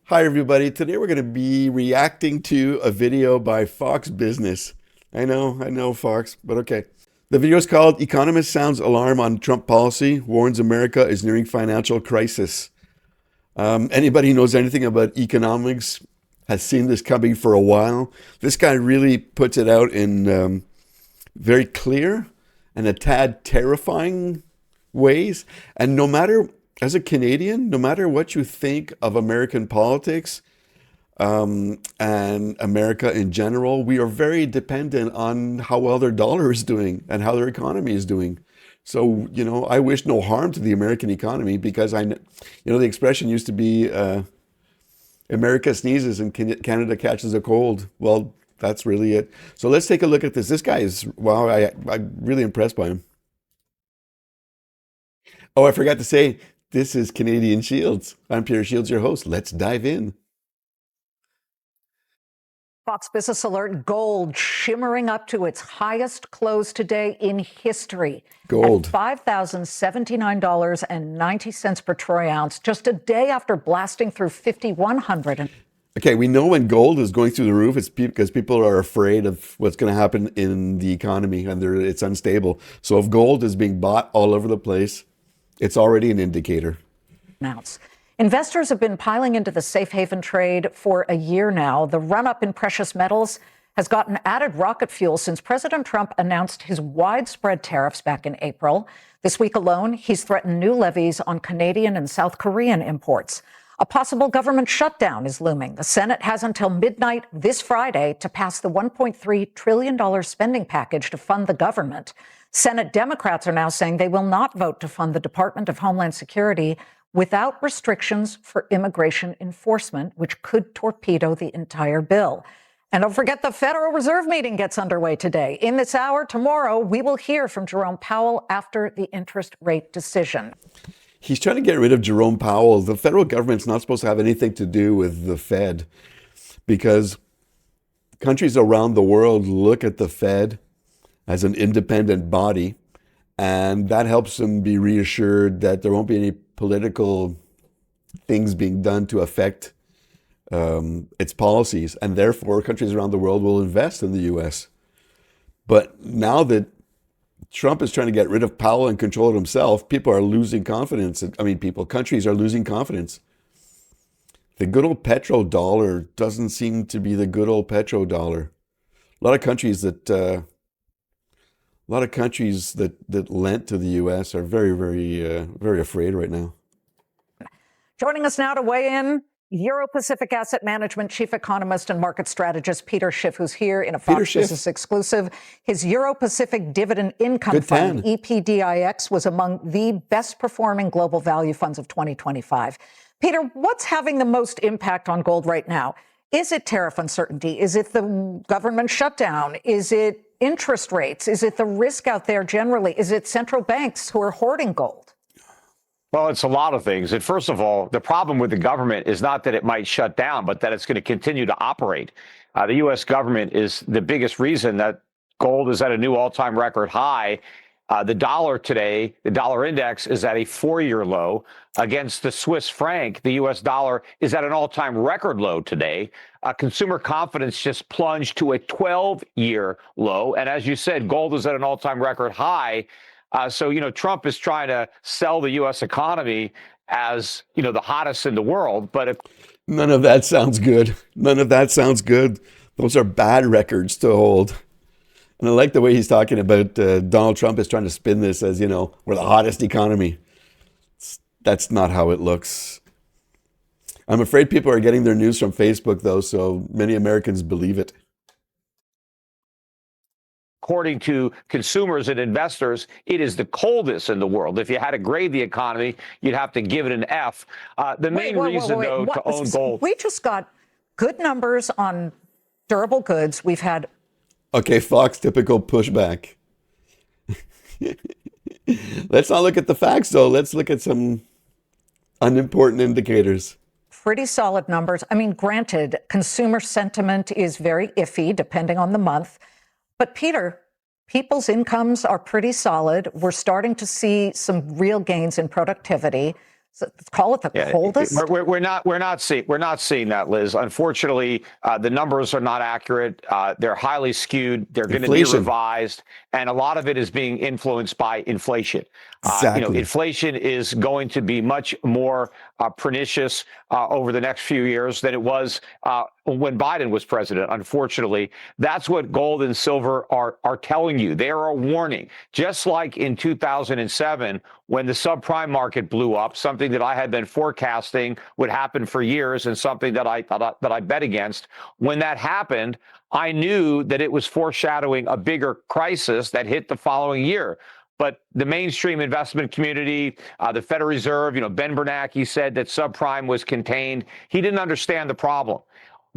Hi, everybody. Today we're going to be reacting to a video by Fox Business. I know, Fox, but okay. The video is called Economist Sounds Alarm on Trump Policy, Warns America is Nearing Financial Crisis. Anybody who knows anything about economics has seen this coming for a while. This guy really puts it out in very clear and a tad terrifying ways. And no matter, as a Canadian, no matter what you think of American politics and America in general, we are very dependent on how well their dollar is doing and how their economy is doing. So, I wish no harm to the American economy because the expression used to be America sneezes and Canada catches a cold. Well, that's really it. So let's take a look at this. This guy is, wow, I'm really impressed by him. Oh, I forgot to say, this is Canadian Shields. I'm Peter Shields, your host. Let's dive in. Fox Business Alert: gold shimmering up to its highest close today in history. Gold. At $5,079.90 per troy ounce, just a day after blasting through 5,100. Okay, we know when gold is going through the roof, it's because people are afraid of what's going to happen in the economy and it's unstable. So if gold is being bought all over the place, it's already an indicator. Investors have been piling into the safe haven trade for a year now. The run-up in precious metals has gotten added rocket fuel since President Trump announced his widespread tariffs back in April. This week alone, he's threatened new levies on Canadian and South Korean imports. A possible government shutdown is looming. The Senate has until midnight this Friday to pass the $1.3 trillion spending package to fund the government. Senate Democrats are now saying they will not vote to fund the Department of Homeland Security without restrictions for immigration enforcement, which could torpedo the entire bill. And don't forget, the Federal Reserve meeting gets underway today. In this hour tomorrow, we will hear from Jerome Powell after the interest rate decision. He's trying to get rid of Jerome Powell. The federal government's not supposed to have anything to do with the Fed because countries around the world look at the Fed as an independent body, and that helps them be reassured that there won't be any political things being done to affect its policies, and therefore countries around the world will invest in the U.S. But now that Trump is trying to get rid of Powell and control it himself, people are losing confidence. Countries are losing confidence. The good old petrodollar doesn't seem to be the good old petrodollar. A lot of countries that lent to the U.S. are very, very, very afraid right now. Joining us now to weigh in, Euro-Pacific Asset Management Chief Economist and Market Strategist Peter Schiff, who's here in a Fox Business exclusive. His Euro-Pacific Dividend Income Fund, EPDIX, was among the best-performing global value funds of 2025. Peter, what's having the most impact on gold right now? Is it tariff uncertainty? Is it the government shutdown? Is it interest rates? Is it the risk out there generally? Is it central banks who are hoarding gold? Well, it's a lot of things. And first of all, the problem with the government is not that it might shut down, but that it's going to continue to operate. The U.S. government is the biggest reason that gold is at a new all-time record high. The dollar today, the dollar index is at a 4-year low against the Swiss franc. The U.S. dollar is at an all-time record low today. Consumer confidence just plunged to a 12-year low. And as you said, gold is at an all-time record high. So Trump is trying to sell the U.S. economy as, the hottest in the world. But none of that sounds good. None of that sounds good. Those are bad records to hold. And I like the way he's talking about Donald Trump is trying to spin this as, we're the hottest economy. That's not how it looks. I'm afraid people are getting their news from Facebook, though, so many Americans believe it. According to consumers and investors, it is the coldest in the world. If you had to grade the economy, you'd have to give it an F. The main reason, though, to own gold. We just got good numbers on durable goods. We've had. Okay, Fox, typical pushback. Let's not look at the facts, though. Let's look at some unimportant indicators. Pretty solid numbers. Granted, consumer sentiment is very iffy depending on the month. But Peter, people's incomes are pretty solid. We're starting to see some real gains in productivity. call it the Yeah, coldest? we're not seeing that, Liz. Unfortunately, the numbers are not accurate. They're highly skewed. They're going to be Inflation. revised, and a lot of it is being influenced by inflation. Exactly. Inflation is going to be much more pernicious over the next few years than it was when Biden was president. Unfortunately, that's what gold and silver are telling you. They are a warning, just like in 2007 when the subprime market blew up, something that I had been forecasting would happen for years and something that I bet against. When that happened, I knew that it was foreshadowing a bigger crisis that hit the following year. But the mainstream investment community, the Federal Reserve, Ben Bernanke said that subprime was contained. He didn't understand the problem.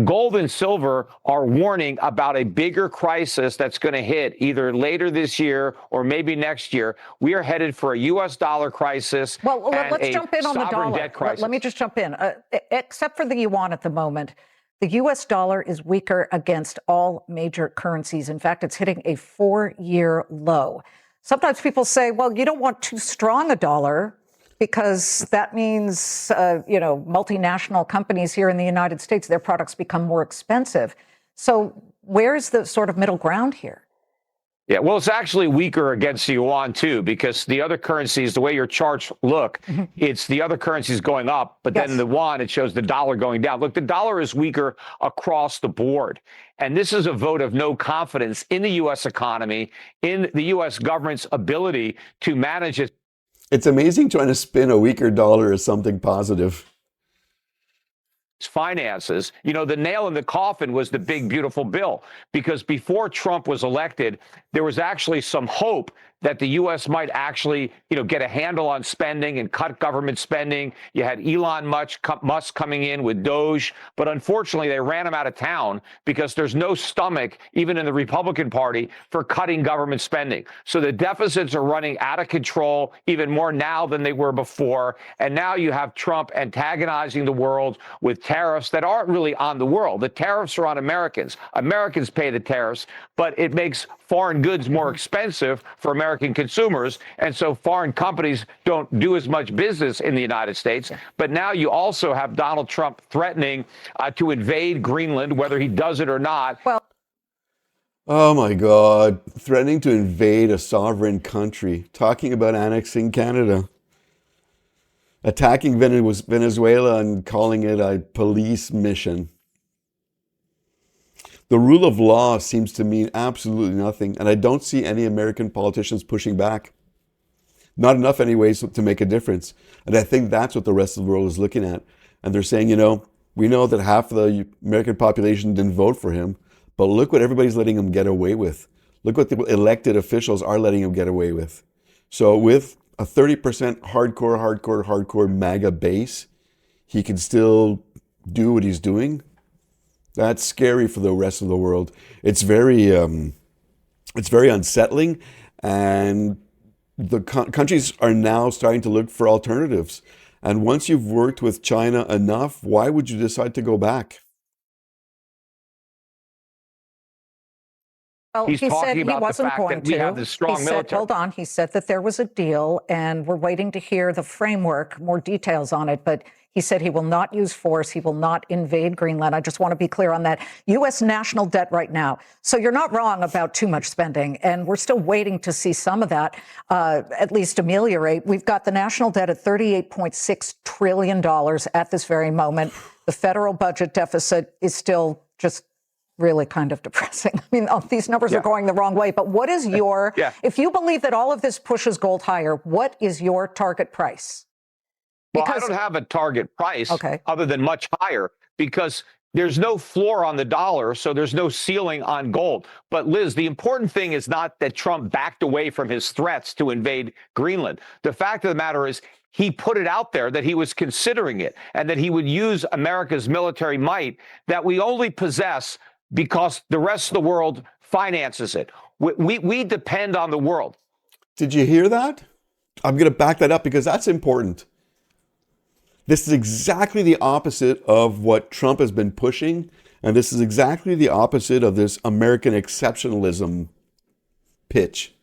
Gold and silver are warning about a bigger crisis that's going to hit either later this year or maybe next year. We are headed for a U.S. dollar crisis. Well, and let's a jump in on the sovereign dollar. debt crisis. Let me just jump in. Except for the yuan at the moment, the U.S. dollar is weaker against all major currencies. In fact, it's hitting a 4-year low. Sometimes people say, well, you don't want too strong a dollar because that means, multinational companies here in the United States, their products become more expensive. So where's the sort of middle ground here? Yeah, well, it's actually weaker against the yuan, too, because the other currencies, the way your charts look, it's the other currencies going up. But then the yuan, it shows the dollar going down. Look, the dollar is weaker across the board. And this is a vote of no confidence in the U.S. economy, in the U.S. government's ability to manage its It's amazing trying to spin a weaker dollar as something positive. finances. The nail in the coffin was the big, beautiful bill, because before Trump was elected, there was actually some hope that the U.S. might actually, get a handle on spending and cut government spending. You had Elon Musk coming in with Doge, but unfortunately they ran him out of town because there's no stomach, even in the Republican Party, for cutting government spending. So the deficits are running out of control, even more now than they were before. And now you have Trump antagonizing the world with tariffs that aren't really on the world. The tariffs are on Americans. Americans pay the tariffs, but it makes foreign goods more expensive for American consumers. And so foreign companies don't do as much business in the United States. But now you also have Donald Trump threatening to invade Greenland, whether he does it or not. Well, Oh my God. Threatening to invade a sovereign country. Talking about annexing Canada. Attacking Venezuela and calling it a police mission. The rule of law seems to mean absolutely nothing, and I don't see any American politicians pushing back. Not enough anyways to make a difference. And I think that's what the rest of the world is looking at. And they're saying, we know that half of the American population didn't vote for him, but look what everybody's letting him get away with. Look what the elected officials are letting him get away with. So with a 30% hardcore MAGA base, he can still do what he's doing. That's scary for the rest of the world. It's very unsettling, and the countries are now starting to look for alternatives. And once you've worked with China enough, why would you decide to go back? Well, He's he said talking he about the wasn't fact going that we have to. this strong He said, military. hold on, he said that there was a deal and we're waiting to hear the framework, more details on it. But he said he will not use force. He will not invade Greenland. I just want to be clear on that. U.S. national debt right now. So you're not wrong about too much spending. And we're still waiting to see some of that at least ameliorate. We've got the national debt at $38.6 trillion at this very moment. The federal budget deficit is still just really kind of depressing. I mean, these numbers are going the wrong way. But what is your, if you believe that all of this pushes gold higher, what is your target price? Well, I don't have a target price other than much higher, because there's no floor on the dollar, so there's no ceiling on gold. But Liz, the important thing is not that Trump backed away from his threats to invade Greenland. The fact of the matter is he put it out there that he was considering it and that he would use America's military might that we only possess because the rest of the world finances it. We depend on the world. Did you hear that? I'm going to back that up because that's important. This is exactly the opposite of what Trump has been pushing. And this is exactly the opposite of this American exceptionalism pitch.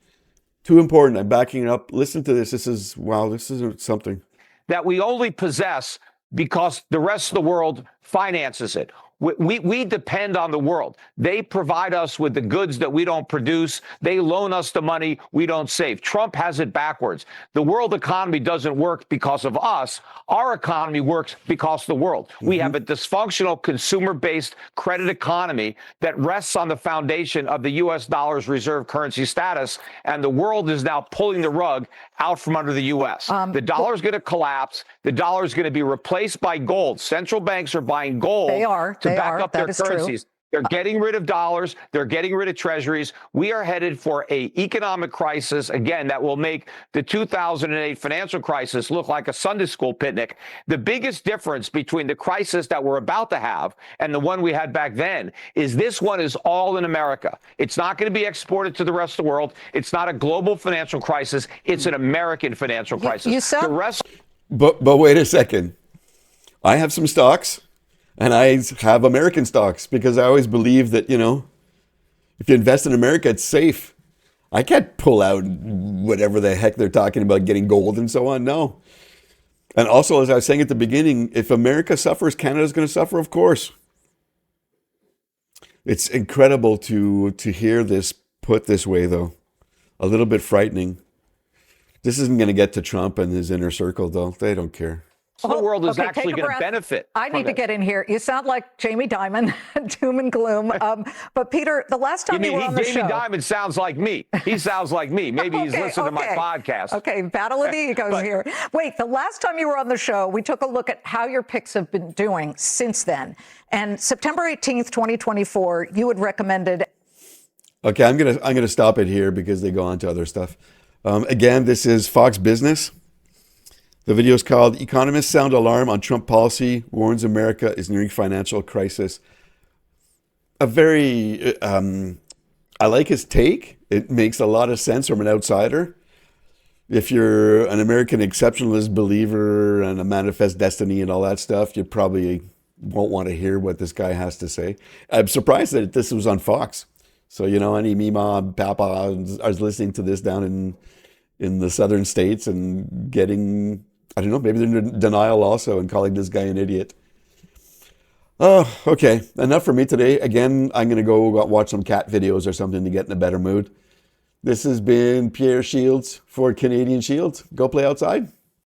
Too important. I'm backing it up. Listen to this. This is, wow, this is something. that we only possess because the rest of the world finances it. We depend on the world. They provide us with the goods that we don't produce. They loan us the money we don't save. Trump has it backwards. The world economy doesn't work because of us. Our economy works because of the world. We have a dysfunctional consumer-based credit economy that rests on the foundation of the U.S. dollar's reserve currency status, and the world is now pulling the rug out from under the U.S. The dollar is going to collapse. The dollar is going to be replaced by gold. Central banks are buying gold to back up their currencies. They're getting rid of dollars. They're getting rid of treasuries. We are headed for an economic crisis, again, that will make the 2008 financial crisis look like a Sunday school picnic. The biggest difference between the crisis that we're about to have and the one we had back then is this one is all in America. It's not going to be exported to the rest of the world. It's not a global financial crisis. It's an American financial crisis. The rest. But wait a second. I have some stocks. And I have American stocks because I always believe that, if you invest in America, it's safe. I can't pull out whatever the heck they're talking about, getting gold and so on. No. And also, as I was saying at the beginning, if America suffers, Canada's going to suffer, of course. It's incredible to hear this put this way, though. A little bit frightening. This isn't going to get to Trump and his inner circle, though. They don't care. The world is actually going to benefit. I need to get in here. You sound like Jamie Dimon, doom and gloom. But Peter, the last time you were on the show, Jamie Dimon sounds like me. He sounds like me. Maybe he's listening to my podcast. Okay, battle of the egos here. Wait, the last time you were on the show, we took a look at how your picks have been doing since then. And September 18th, 2024, you had recommended. Okay, I'm gonna stop it here because they go on to other stuff. Again, this is Fox Business. The video is called Economist Sound Alarm on Trump Policy, Warns America is Nearing Financial Crisis. A very, I like his take. It makes a lot of sense from an outsider. If you're an American exceptionalist believer and a manifest destiny and all that stuff, you probably won't want to hear what this guy has to say. I'm surprised that this was on Fox. So, any Mima, Papa are listening to this down in the southern states and getting, I don't know, maybe they're in denial also and calling this guy an idiot. Oh, okay. Enough for me today. Again, I'm going to go watch some cat videos or something to get in a better mood. This has been Pierre Shields for Canadian Shields. Go play outside.